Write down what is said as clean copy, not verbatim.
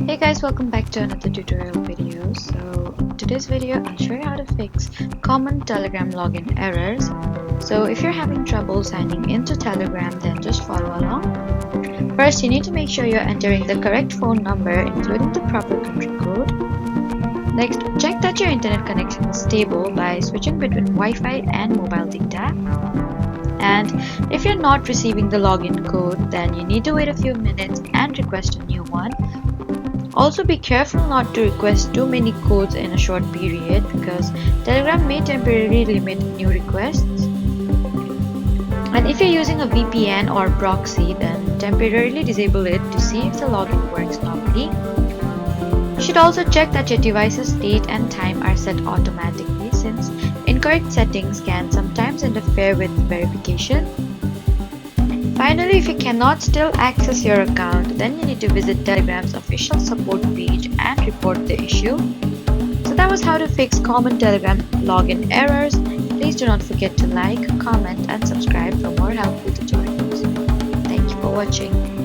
Hey guys, welcome back to another tutorial video. So today's video I'll show you how to fix common Telegram login errors. So if you're having trouble signing into Telegram, then just follow along. First, you need to make sure you're entering the correct phone number including the proper country code. Next, check that your internet connection is stable by switching between Wi-Fi and mobile data. And if you're not receiving the login code, then you need to wait a few minutes and request a new one. Also, be careful not to request too many codes in a short period because Telegram may temporarily limit new requests. And if you're using a VPN or proxy, then temporarily disable it to see if the login works normally. You should also check that your device's date and time are set automatically, since incorrect settings can sometimes interfere with verification. Finally, if you cannot still access your account, then you need to visit Telegram's official support page and report the issue. So that was how to fix common Telegram login errors. Please do not forget to like, comment and subscribe for more helpful tutorials. Thank you for watching.